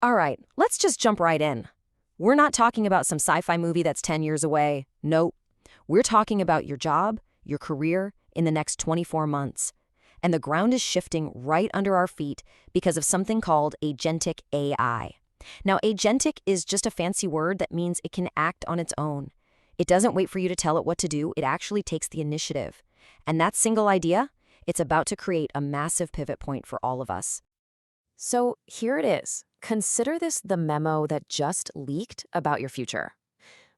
All right, let's just jump right in. We're not talking about some sci-fi movie that's 10 years away. Nope. We're talking about your job, your career in the next 24 months. And the ground is shifting right under our feet because of something called Agentic AI. Now, Agentic is just a fancy word that means it can act on its own. It doesn't wait for you to tell it what to do, it actually takes the initiative. And that single idea, it's about to create a massive pivot point for all of us. So here it is. Consider this the memo that just leaked about your future.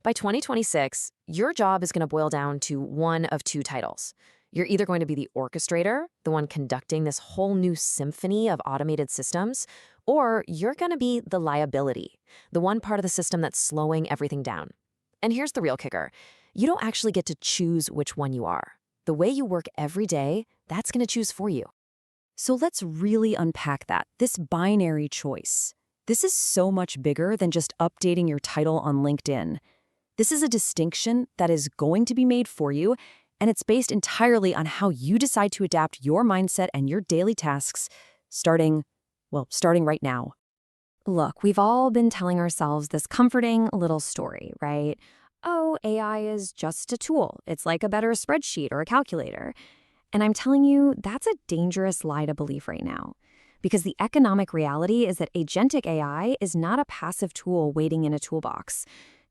By 2026, your job is going to boil down to one of two titles. You're either going to be the orchestrator, the one conducting this whole new symphony of automated systems, or you're going to be the liability, the one part of the system that's slowing everything down. And here's the real kicker. You don't actually get to choose which one you are. The way you work every day, that's going to choose for you. So let's really unpack that, this binary choice. This is so much bigger than just updating your title on LinkedIn. This is a distinction that is going to be made for you, and it's based entirely on how you decide to adapt your mindset and your daily tasks starting right now. Look, we've all been telling ourselves this comforting little story, right? Oh, AI is just a tool. It's like a better spreadsheet or a calculator. And I'm telling you, that's a dangerous lie to believe right now. Because the economic reality is that agentic AI is not a passive tool waiting in a toolbox.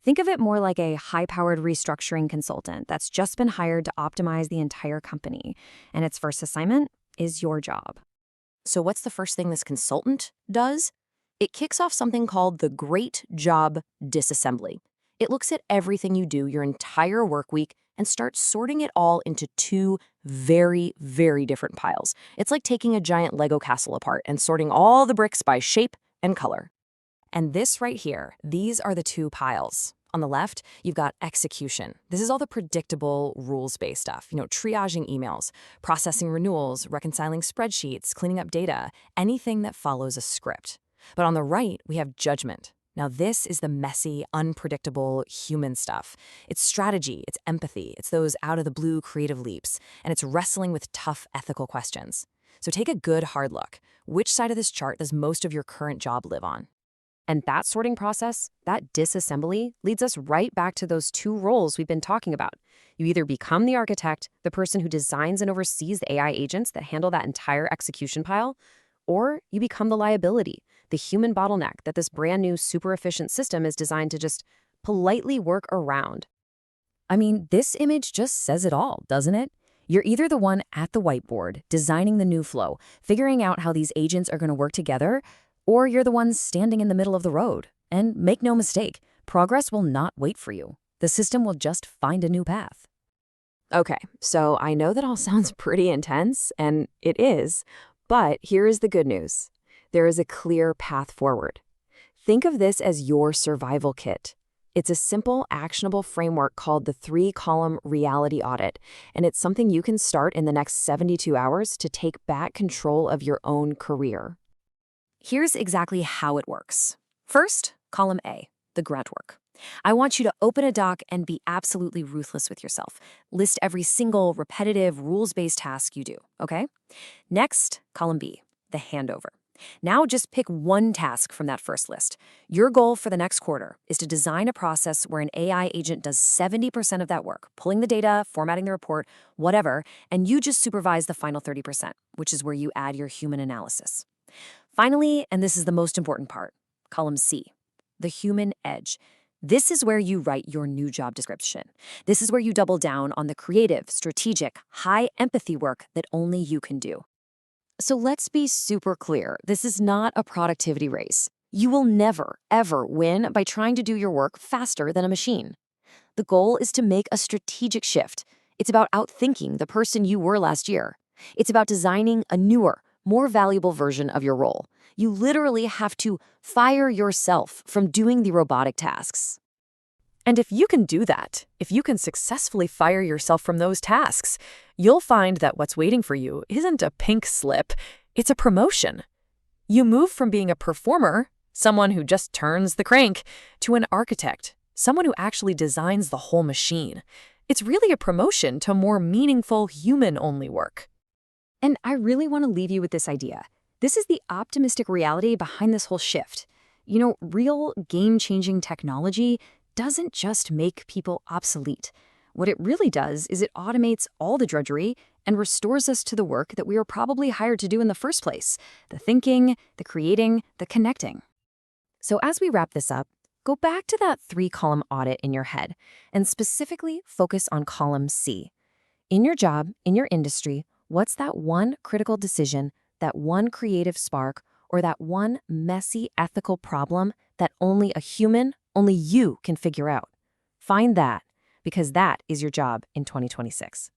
Think of it more like a high-powered restructuring consultant that's just been hired to optimize the entire company. And its first assignment is your job. So what's the first thing this consultant does? It kicks off something called the Great Job Disassembly. It looks at everything you do your entire work week and starts sorting it all into two very, very different piles. It's like taking a giant Lego castle apart and sorting all the bricks by shape and color. And this right here, these are the two piles. On the left, you've got execution. This is all the predictable rules-based stuff, triaging emails, processing renewals, reconciling spreadsheets, cleaning up data, anything that follows a script. But on the right, we have judgment. Now, this is the messy, unpredictable human stuff. It's strategy, it's empathy, it's those out-of-the-blue creative leaps, and it's wrestling with tough ethical questions. So take a good hard look. Which side of this chart does most of your current job live on? And that sorting process, that disassembly, leads us right back to those two roles we've been talking about. You either become the architect, the person who designs and oversees the AI agents that handle that entire execution pile, or you become the liability, the human bottleneck that this brand new super efficient system is designed to just politely work around. I mean, this image just says it all, doesn't it? You're either the one at the whiteboard, designing the new flow, figuring out how these agents are going to work together, or you're the one standing in the middle of the road. And make no mistake, progress will not wait for you. The system will just find a new path. Okay, so I know that all sounds pretty intense, and it is, but here is the good news. There is a clear path forward. Think of this as your survival kit. It's a simple, actionable framework called the 3-column Reality Audit, and it's something you can start in the next 72 hours to take back control of your own career. Here's exactly how it works. First, column A, the grunt work. I want you to open a doc and be absolutely ruthless with yourself. List every single repetitive, rules-based task you do, okay? Next, column B, the handover. Now just pick one task from that first list. Your goal for the next quarter is to design a process where an AI agent does 70% of that work, pulling the data, formatting the report, whatever, and you just supervise the final 30%, which is where you add your human analysis. Finally, and this is the most important part, column C, the human edge. This is where you write your new job description. This is where you double down on the creative, strategic, high empathy work that only you can do. So let's be super clear. This is not a productivity race. You will never, ever win by trying to do your work faster than a machine. The goal is to make a strategic shift. It's about outthinking the person you were last year. It's about designing a newer, more valuable version of your role. You literally have to fire yourself from doing the robotic tasks. And if you can do that, if you can successfully fire yourself from those tasks, you'll find that what's waiting for you isn't a pink slip, it's a promotion. You move from being a performer, someone who just turns the crank, to an architect, someone who actually designs the whole machine. It's really a promotion to more meaningful human-only work. And I really want to leave you with this idea. This is the optimistic reality behind this whole shift. Real game-changing technology doesn't just make people obsolete. What it really does is it automates all the drudgery and restores us to the work that we were probably hired to do in the first place: the thinking, the creating, the connecting. So as we wrap this up, go back to that 3-column audit in your head and specifically focus on column C. In your job, in your industry, what's that one critical decision, that one creative spark, or that one messy ethical problem that only a human, only you can figure out? Find that, because that is your job in 2026.